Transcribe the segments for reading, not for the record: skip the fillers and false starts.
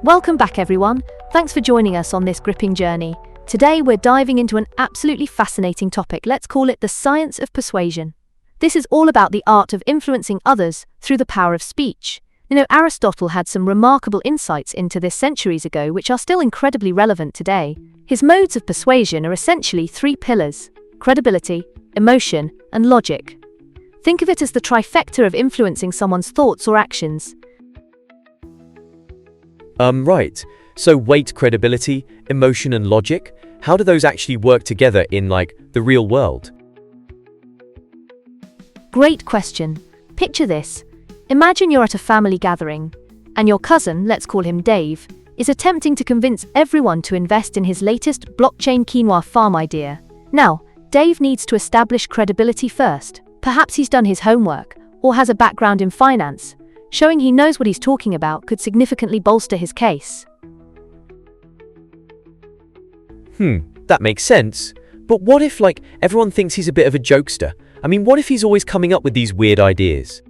Welcome back, everyone. Thanks for joining us on this gripping journey. Today, we're diving into an absolutely fascinating topic. Let's call it the science of persuasion. This is all about the art of influencing others through the power of speech. Aristotle had some remarkable insights into this centuries ago, which are still incredibly relevant today. His modes of persuasion are essentially three pillars: credibility, emotion, and logic. Think of it as the trifecta of influencing someone's thoughts or actions. Right. So weight, credibility, emotion, and logic? How do those actually work together in, the real world? Great question. Picture this. Imagine you're at a family gathering, and your cousin, let's call him Dave, is attempting to convince everyone to invest in his latest blockchain quinoa farm idea. Now, Dave needs to establish credibility first. Perhaps he's done his homework, or has a background in finance. Showing he knows what he's talking about could significantly bolster his case. That makes sense. But what if, everyone thinks he's a bit of a jokester? What if he's always coming up with these weird ideas?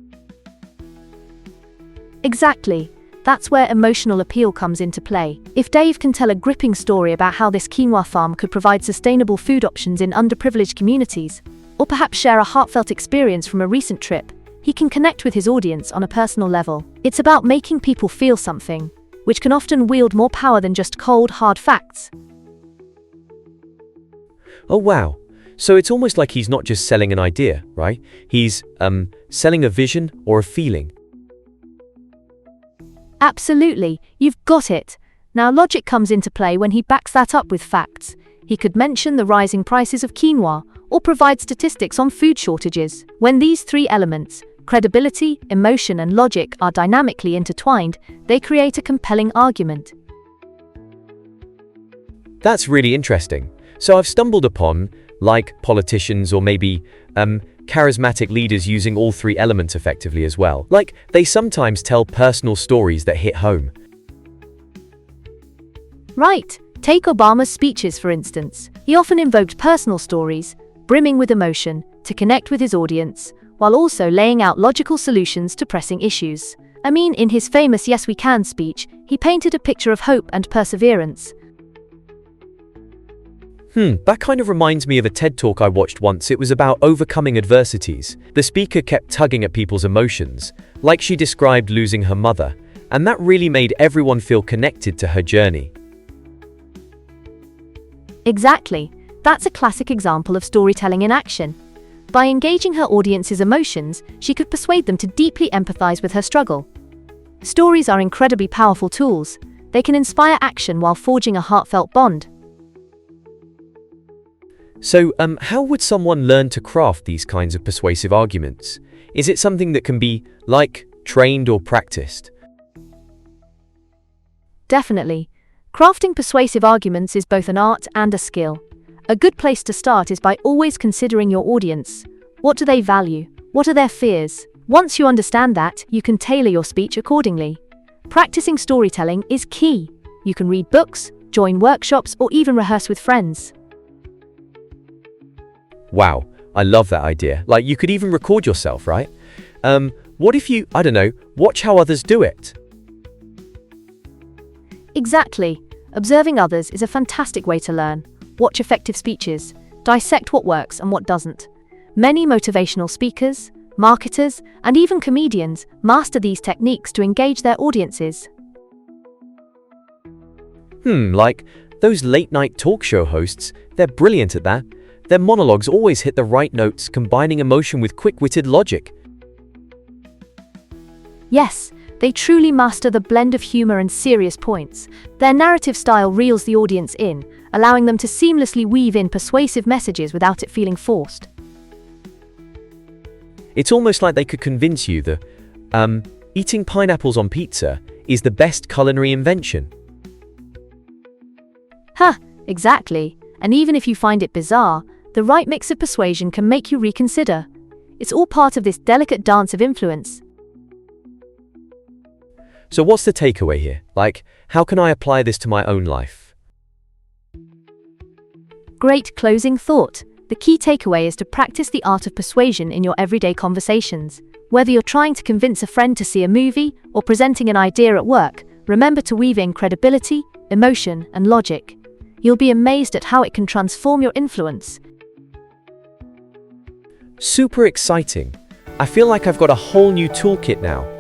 Exactly. That's where emotional appeal comes into play. If Dave can tell a gripping story about how this quinoa farm could provide sustainable food options in underprivileged communities, or perhaps share a heartfelt experience from a recent trip, he can connect with his audience on a personal level. It's about making people feel something, which can often wield more power than just cold, hard facts. Oh wow. So it's almost like he's not just selling an idea, right? He's, selling a vision or a feeling. Absolutely, you've got it. Now logic comes into play when he backs that up with facts. He could mention the rising prices of quinoa, or provide statistics on food shortages. When these three elements, credibility, emotion, and logic, are dynamically intertwined, they create a compelling argument. That's really interesting. So I've stumbled upon, politicians or maybe, charismatic leaders using all three elements effectively as well. They sometimes tell personal stories that hit home. Right. Take Obama's speeches, for instance. He often invoked personal stories, brimming with emotion, to connect with his audience, while also laying out logical solutions to pressing issues. In his famous Yes We Can speech, he painted a picture of hope and perseverance. That kind of reminds me of a TED Talk I watched once. It was about overcoming adversities. The speaker kept tugging at people's emotions, like she described losing her mother, and that really made everyone feel connected to her journey. Exactly. That's a classic example of storytelling in action. By engaging her audience's emotions, she could persuade them to deeply empathize with her struggle. Stories are incredibly powerful tools. They can inspire action while forging a heartfelt bond. So, how would someone learn to craft these kinds of persuasive arguments? Is it something that can be, trained or practiced? Definitely. Crafting persuasive arguments is both an art and a skill. A good place to start is by always considering your audience. What do they value? What are their fears? Once you understand that, you can tailor your speech accordingly. Practicing storytelling is key. You can read books, join workshops, or even rehearse with friends. Wow, I love that idea. You could even record yourself, right? What if you, watch how others do it? Exactly. Observing others is a fantastic way to learn. Watch effective speeches, dissect what works and what doesn't. Many motivational speakers, marketers, and even comedians master these techniques to engage their audiences. Those late-night talk show hosts, they're brilliant at that. Their monologues always hit the right notes, combining emotion with quick-witted logic. Yes, they truly master the blend of humor and serious points. Their narrative style reels the audience in, allowing them to seamlessly weave in persuasive messages without it feeling forced. It's almost like they could convince you that, eating pineapples on pizza is the best culinary invention. Exactly. And even if you find it bizarre, the right mix of persuasion can make you reconsider. It's all part of this delicate dance of influence. So what's the takeaway here? How can I apply this to my own life? Great closing thought. The key takeaway is to practice the art of persuasion in your everyday conversations. Whether you're trying to convince a friend to see a movie or presenting an idea at work, Remember to weave in credibility, emotion, and logic. You'll be amazed at how it can transform your influence. Super exciting. I feel like I've got a whole new toolkit now.